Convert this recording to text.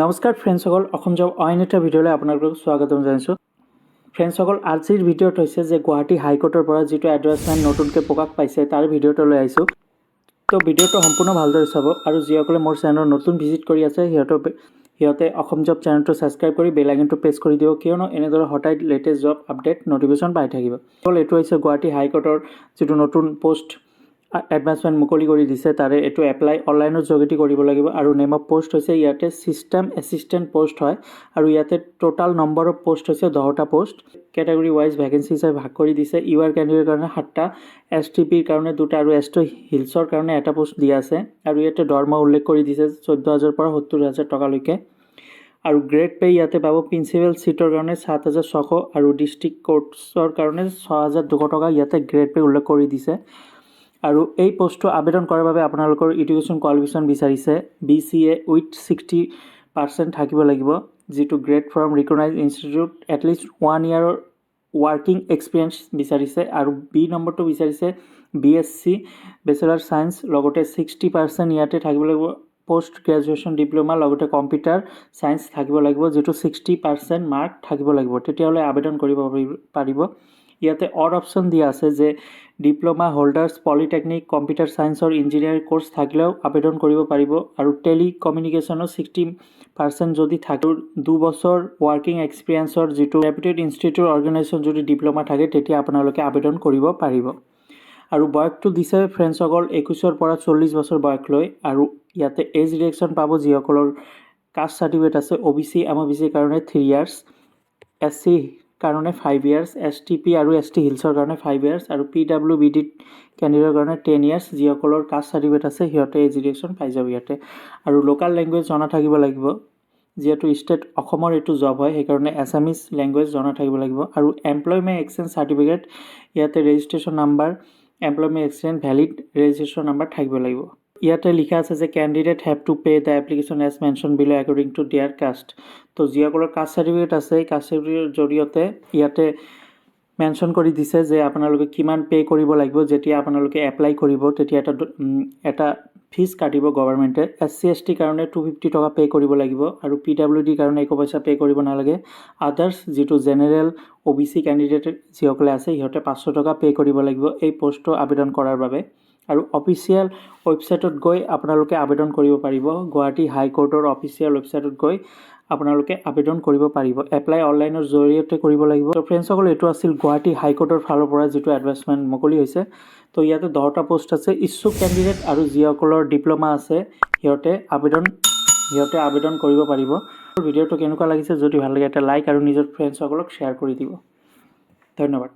নমস্কাৰ ফ্ৰেণ্ডসকল, অসম জব অইন এটা ভিডিঅ'লৈ আপোনালোকক স্বাগতম জনাইছোঁ। ফ্ৰেণ্ডসকল, আজিৰ ভিডিঅ'ত হৈছে যে গুৱাহাটী হাইকোৰ্টৰ পৰা যিটো এডভাৰ্টাইজমেণ্ট নতুনকৈ প্ৰকাশ পাইছে তাৰ ভিডিঅ'টো লৈ আহিছোঁ। তো ভিডিঅ'টো সম্পূৰ্ণ ভালদৰে চাব আৰু যিসকলে মোৰ চেনেলত নতুন ভিজিট কৰি আছে সিহঁতে অসম জব চেনেলটো ছাবস্ক্ৰাইব কৰি বেল আইকনটো প্ৰেছ কৰি দিব, কিয়নো এনেদৰে সদায় লেটেষ্ট জব আপডেট নটিফিকেশ্যন পাই থাকিব। এইটো হৈছে গুৱাহাটী হাইকোৰ্টৰ যিটো নতুন পোষ্ট এডভাৰ্টাইজমেণ্ট মুকলি কৰি দিছে, তাৰে এইটো এপ্লাই অনলাইনৰ যোগেদি কৰিব লাগিব আৰু নেম অফ পোষ্ট হৈছে ইয়াতে ছিষ্টেম এছিষ্টেণ্ট পোষ্ট হয় আৰু ইয়াতে টোটাল নম্বৰ অফ পোষ্ট হৈছে 10টা পোষ্ট। কেটেগৰী ৱাইজ ভেকেঞ্চি হিচাপে ভাগ কৰি দিছে। ইউআৰ কেণ্ডিডেটৰ কাৰণে 7টা, STPৰ কাৰণে 2টা আৰু ST হিলছৰ কাৰণে 1টা পোষ্ট দিয়া আছে আৰু ইয়াতে দৰমহা উল্লেখ কৰি দিছে 14,000 পৰা 70,000 টকালৈকে। আৰু গ্ৰেড পে ইয়াতে পাব প্ৰিন্সিপাল চিটৰ কাৰণে 7,600 আৰু ডিষ্ট্ৰিক্ট কোৰ্টছৰ কাৰণে 6,200 টকা ইয়াতে গ্ৰেড পে উল্লেখ কৰি দিছে। আৰু এই পোষ্টটো আবেদন কৰাৰ বাবে আপোনালোকৰ এডুকেশ্যন কোৱালিফিকেশ্যন বিচাৰিছে BCA উইথ 60% থাকিব লাগিব, যিটো grade from recognise institute at least 1 ইয়াৰৰ ৱাৰ্কিং এক্সপিৰিয়েঞ্চ বিচাৰিছে। আৰু বি নম্বৰটো বিচাৰিছে BSc বেচেলাৰ ছায়েন্স, লগতে 60% ইয়াতে থাকিব লাগিব পোষ্ট গ্ৰেজুৱেশ্যন ডিপ্ল'মা, লগতে কম্পিউটাৰ ছায়েন্স থাকিব লাগিব, যিটো 60% মাৰ্ক থাকিব লাগিব, তেতিয়াহ'লে আবেদন কৰিব পাৰিব। ইয়াতে অড অপশ্যন দিয়া আছে যে ডিপ্ল'মা হোল্ডাৰ্ছ পলিটেকনিক কম্পিউটাৰ ছায়েন্সৰ ইঞ্জিনিয়াৰিং কোৰ্চ থাকিলেও আবেদন কৰিব পাৰিব। আৰু টেলিকমিউনিকেশ্যনৰ 60% যদি থাকে, 2 বছৰ ৱাৰ্কিং এক্সপিৰিয়েঞ্চৰ যিটো ৰেপুটেড ইনষ্টিটিউট অৰ্গেনাইজেশ্যন যদি ডিপ্ল'মা থাকে তেতিয়া আপোনালোকে আবেদন কৰিব পাৰিব। আৰু বয়সটো দিছে ফ্ৰেণ্ডসকল 21 পৰা 40 বছৰ বয়সলৈ। আৰু ইয়াতে এজ ৰিলেক্সন পাব যিসকলৰ কাষ্ট চাৰ্টিফিকেট আছে OBC MOBCৰ কাৰণে 3 ইয়াৰ্ছ, SC কাৰণে 5 ইয়াৰ্ছ, STP আৰু ST হিলছৰ কাৰণে 5 ইয়াৰ্ছ আৰু PWBD কেণ্ডিডেটৰ কাৰণে 10 ইয়াৰ্ছ। যিসকলৰ কাষ্ট চাৰ্টিফিকেট আছে সিহঁতে এজ ৰিলেক্সন পাই যাব ইয়াতে। আৰু লোকেল লেংগুৱেজ জনা থাকিব লাগিব, যিহেতু ষ্টেট অসমৰ এইটো জব হয় সেইকাৰণে এছামিজ লেংগুৱেজ জনা থাকিব লাগিব। আৰু এমপ্লয়মেণ্ট এক্সচেঞ্জ চাৰ্টিফিকেট, ইয়াতে registration number, employment exchange valid registration number থাকিব লাগিব। ইয়াতে লিখা আছে যে candidate have to pay the application as mention below according to their caste. তো যিসকলৰ কাষ্ট চাৰ্টিফিকেট আছে এই কাষ্ট চাৰ্টিফিকেটৰ জৰিয়তে ইয়াতে মেনশ্যন কৰি দিছে যে আপোনালোকে কিমান পে' কৰিব লাগিব। যেতিয়া আপোনালোকে এপ্লাই কৰিব তেতিয়া এটা ফিজ কাটিব গভৰ্ণমেণ্টে। SC ST কাৰণে 250 টকা পে' কৰিব লাগিব আৰু PWD কাৰণে 1 পইচা পে' কৰিব নালাগে। আদাৰ্ছ যিটো জেনেৰেল OBC কেণ্ডিডেট যিসকলে আছে সিহঁতে 500 টকা পে' কৰিব লাগিব এই পোষ্টটো আবেদন কৰাৰ বাবে। আৰু অফিচিয়েল ৱেবছাইটত গৈ আপোনালোকে আবেদন কৰিব পাৰিব। গুৱাহাটী হাইকোৰ্টৰ অফিচিয়েল ৱেবছাইটত গৈ আপোনালোকে আবেদন কৰিব পাৰিব। এপ্লাই অনলাইনৰ জৰিয়তে কৰিব লাগিব। তো ফ্ৰেণ্ডসকল, এইটো আছিল গুৱাহাটী হাইকোৰ্টৰ ফালৰ পৰা যিটো এডভাৰ্টাইজমেণ্ট মুকলি হৈছে। তো ইয়াতে 10টা পোষ্ট আছে। ইচ্ছুক কেণ্ডিডেট আৰু যিসকলৰ ডিপ্ল'মা আছে সিহঁতে আবেদন কৰিব পাৰিব। ভিডিঅ'টো কেনেকুৱা লাগিছে, যদি ভাল লাগে এটা লাইক আৰু নিজৰ ফ্ৰেণ্ডসকলক শ্বেয়াৰ কৰি দিব। ধন্যবাদ।